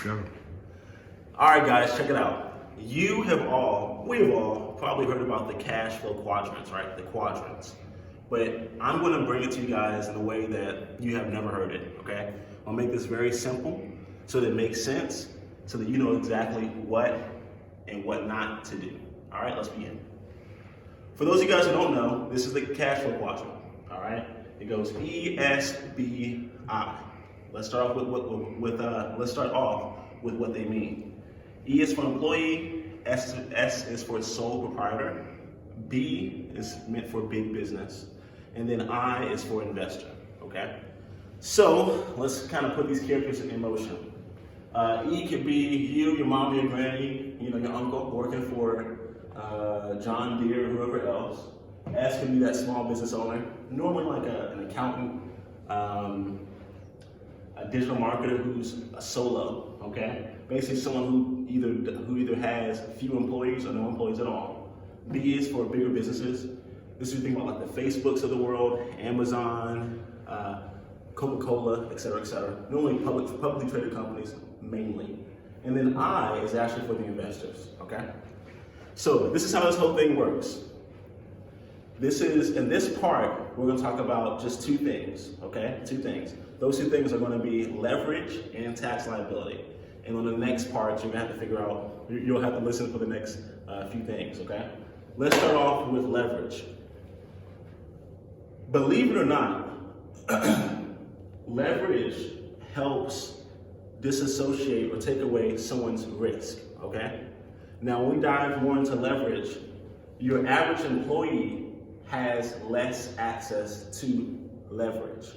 go. All right, guys, check it out. We have all probably heard about the cash flow quadrants, right? The quadrants. But I'm going to bring it to you guys in a way that you have never heard it, okay? I'll make this very simple so that it makes sense, so that you know exactly what and what not to do. All right, let's begin. For those of you guys who don't know, this is the cash flow quadrant, all right? It goes E, S, B, I. Let's start off with what they mean. E is for employee, S is for sole proprietor, B is meant for big business, and then I is for investor, okay? So let's kind of put these characters in motion. E could be you, your mom, your granny, your uncle working for John Deere or whoever else. S could be that small business owner, normally like an accountant, a digital marketer who's a solo, okay? Basically someone who either has few employees or no employees at all. B is for bigger businesses. This is you think about like the Facebooks of the world, Amazon, Coca-Cola, et cetera, normally publicly traded companies mainly. And then I is actually for the investors, okay? So this is how this whole thing works. In this part, we're gonna talk about just two things, okay? Two things. Those two things are gonna be leverage and tax liability. And on the next part, you're gonna have to figure out, you'll have to listen for the next few things, okay? Let's start off with leverage. Believe it or not, leverage helps disassociate or take away someone's risk, okay? Now, when we dive more into leverage, your average employee has less access to leverage,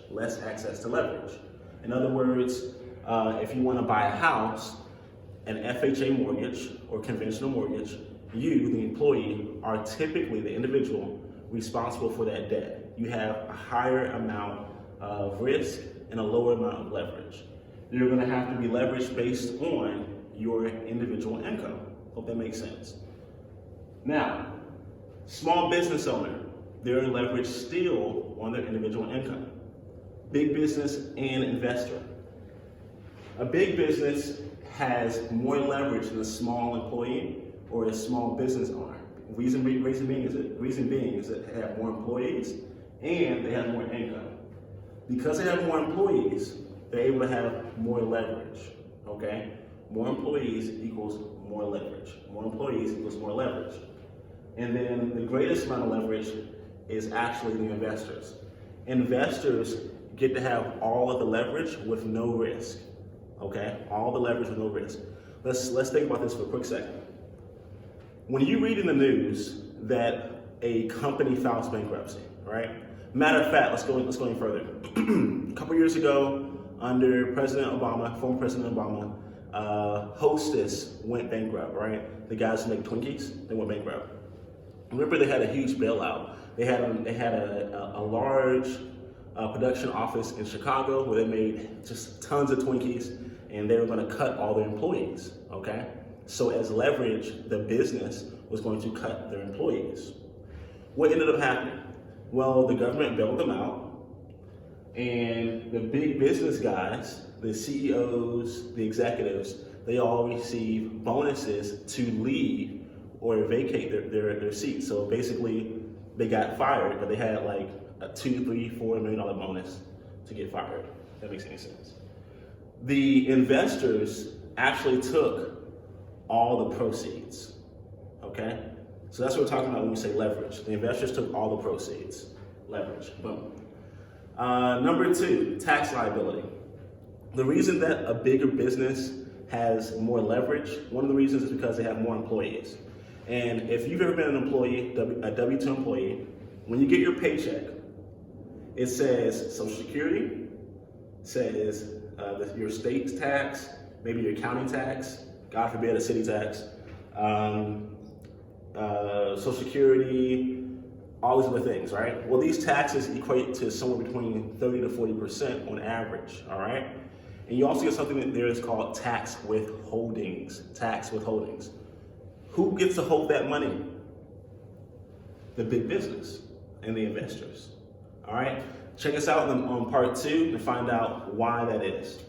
In other words, if you want to buy a house, an FHA mortgage or conventional mortgage, you, the employee, are typically the individual responsible for that debt. You have a higher amount of risk and a lower amount of leverage. You're going to have to be leveraged based on your individual income. Hope that makes sense. Now, small business owner, they're leveraged still on their individual income. Big business and investor. A big business has more leverage than a small employee or a small business owner. Reason being is that they have more employees and they have more income. Because they have more employees, they're able to have more leverage, okay? More employees equals more leverage. More employees equals more leverage. And then the greatest amount of leverage is actually the investors. Investors get to have all of the leverage with no risk, okay? All the leverage with no risk. Let's think about this for a quick second. When you read in the news that a company files bankruptcy, right? Matter of fact, let's go any further. A couple years ago, under former President Obama, Hostess went bankrupt, right? The guys who make Twinkies, they went bankrupt. Remember, they had a huge bailout. They had a large production office in Chicago where they made just tons of Twinkies, and they were going to cut all their employees, okay? So as leverage, the business was going to cut their employees. What ended up happening? Well, the government bailed them out, and the big business guys, the CEOs, the executives, they all receive bonuses to leave or vacate their seats. So basically, they got fired, but they had like a $2, $3, $4 million bonus to get fired. If that makes any sense. The investors actually took all the proceeds, okay? So that's what we're talking about when we say leverage. The investors took all the proceeds, leverage, boom. Number two, tax liability. The reason that a bigger business has more leverage, one of the reasons is because they have more employees. And if you've ever been an employee, a W-2 employee, when you get your paycheck, it says Social Security, says your state's tax, maybe your county tax, God forbid a city tax, Social Security, all these other things, right? Well, these taxes equate to somewhere between 30 to 40% on average, all right? And you also get something that there is called tax withholdings, Who gets to hold that money? The big business and the investors, all right? Check us out on part 2 to find out why that is.